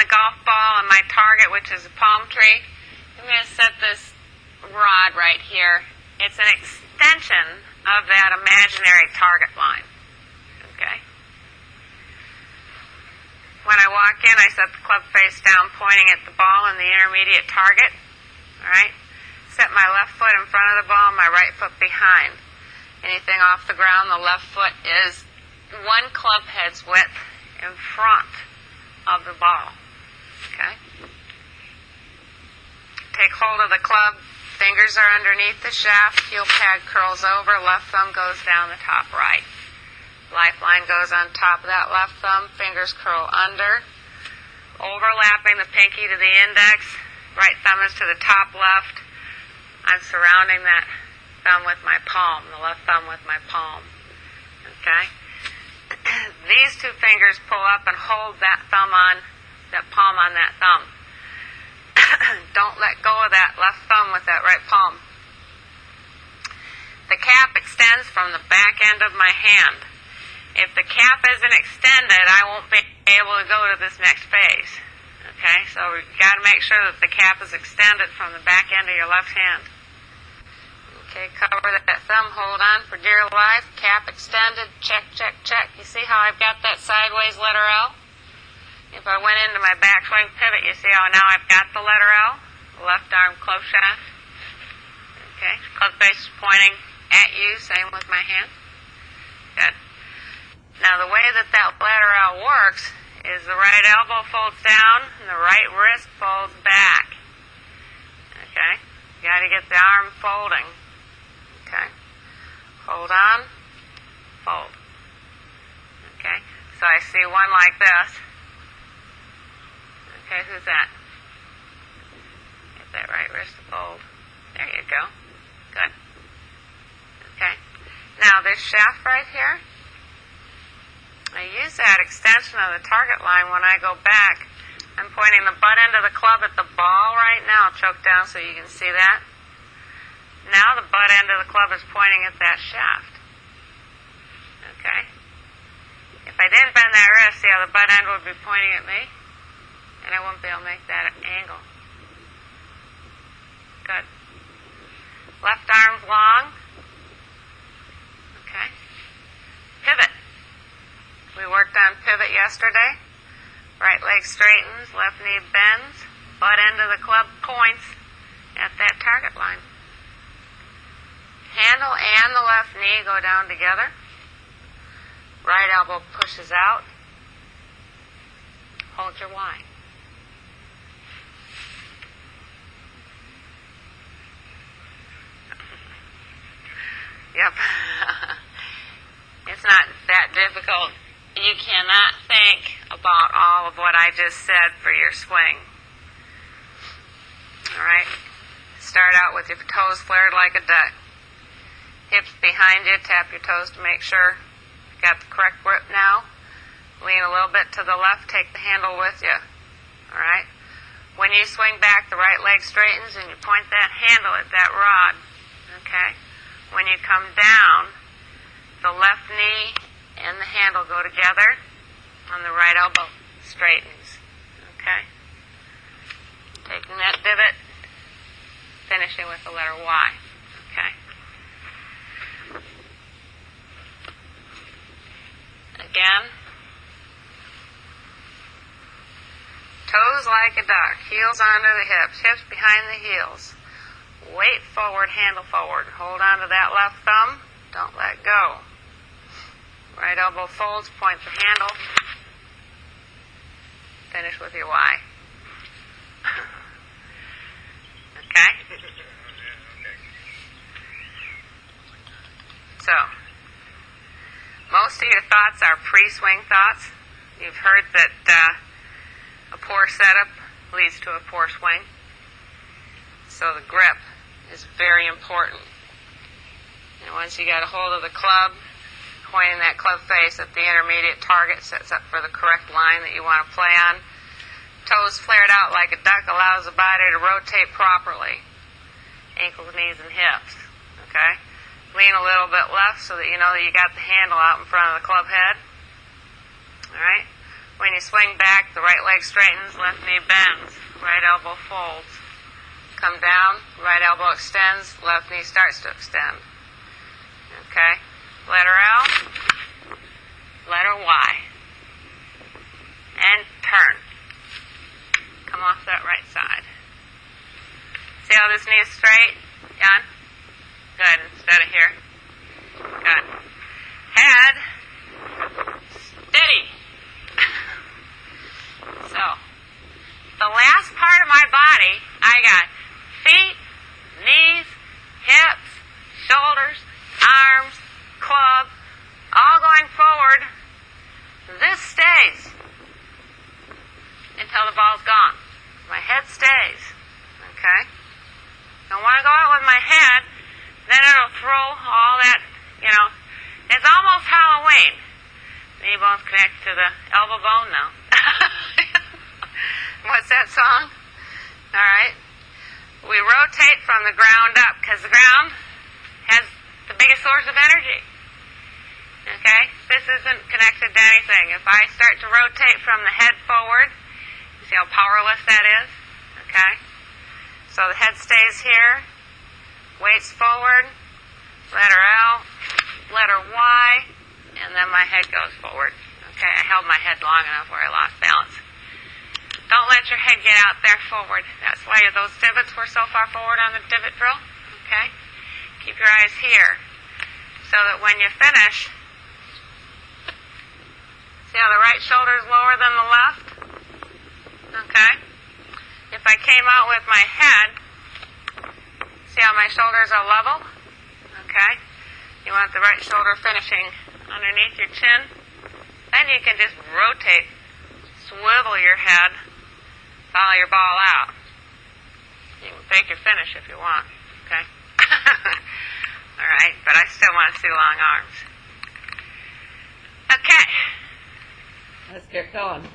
the golf ball and my target, which is a palm tree, I'm going to set this rod right here. It's an extension of that imaginary target line. Okay? When I walk in, I set the club face down, pointing at the ball and the intermediate target. All right? Set my left foot in front of the ball, my right foot behind. Anything off the ground, the left foot is one club head's width in front of the ball. Okay? Take hold of the club. Fingers are underneath the shaft. Heel pad curls over. Left thumb goes down the top right. Lifeline goes on top of that left thumb. Fingers curl under. Overlapping the pinky to the index. Right thumb is to the top left. I'm surrounding that thumb with my palm, the left thumb with my palm. Okay? These two fingers pull up and hold that thumb on, that palm on that thumb. Don't let go of that left thumb with that right palm. The cap extends from the back end of my hand. If the cap isn't extended, I won't be able to go to this next phase. Okay? So you've got to make sure that the cap is extended from the back end of your left hand. Okay, cover that thumb, hold on for dear life, cap extended, check, check, check. You see how I've got that sideways letter L? If I went into my backswing pivot, you see how now I've got the letter L? Left arm close shaft. Okay, club face is pointing at you, same with my hand. Good. Now the way that letter L works is the right elbow folds down and the right wrist folds back. Okay, you got to get the arm folding. Okay. Hold on. Fold. Okay. So I see one like this. Okay, who's that? Get that right wrist to fold. There you go. Good. Okay. Now this shaft right here, I use that extension of the target line when I go back. I'm pointing the butt end of the club at the ball right now. Choke down so you can see that. Now the butt end of the club is pointing at that shaft. Okay? If I didn't bend that wrist, see how the butt end would be pointing at me? And I wouldn't be able to make that angle. Good. Left arm's long. Okay. Pivot. We worked on pivot yesterday. Right leg straightens, left knee bends, butt end of the club points at that target line. Handle and the left knee go down together. Right elbow pushes out. Hold your Y. Yep. It's not that difficult. You cannot think about all of what I just said for your swing. All right? Start out with your toes flared like a duck. Hips behind you, tap your toes to make sure you've got the correct grip now. Lean a little bit to the left, take the handle with you. All right? When you swing back, the right leg straightens and you point that handle at that rod. Okay? When you come down, the left knee and the handle go together and the right elbow straightens. Okay? Taking that divot, finishing with the letter Y. Okay? Again. Toes like a duck, heels onto the hips, hips behind the heels. Weight forward, handle forward. Hold on to that left thumb. Don't let go. Right elbow folds, point the handle. Finish with your Y. Okay? So, most of your thoughts are pre-swing thoughts. You've heard that a poor setup leads to a poor swing. So the grip is very important. And once you got a hold of the club, pointing that club face at the intermediate target sets up for the correct line that you want to play on. Toes flared out like a duck allows the body to rotate properly. Ankles, knees, and hips. Okay? Lean a little bit left so that you know that you got the handle out in front of the club head. All right? When when you swing back, the right leg straightens, left knee bends, right elbow folds. Come down, right elbow extends, left knee starts to extend. Okay? Letter L, letter Y. And turn. Come off that right side. See how this knee is straight? Jan? Good, instead of here. Good. Head, steady. So, the last part of my body, I got feet, knees, hips, shoulders, arms, club, all going forward. This stays until the ball's gone. My head stays. Okay? I want to go out with my head, then it'll throw all that, it's almost Halloween. Knee bones connect to the elbow bone now. What's that song? All right. We rotate from the ground up because the ground has the biggest source of energy. Okay? This isn't connected to anything. If I start to rotate from the head forward, you see how powerless that is? Okay? So the head stays here, weights forward, letter L, letter Y, and then my head goes forward. Okay, I held my head long enough where I lost balance. Don't let your head get out there forward. That's why those divots were so far forward on the divot drill. Okay? Keep your eyes here so that when you finish, see how the right shoulder is lower than the left? Okay? If I came out with my head, see how my shoulders are level? Okay? You want the right shoulder finishing underneath your chin. Then you can just rotate, swivel your head, follow your ball out. You can fake your finish if you want. Okay? All right, but I still want to see long arms. Okay. Let's get going.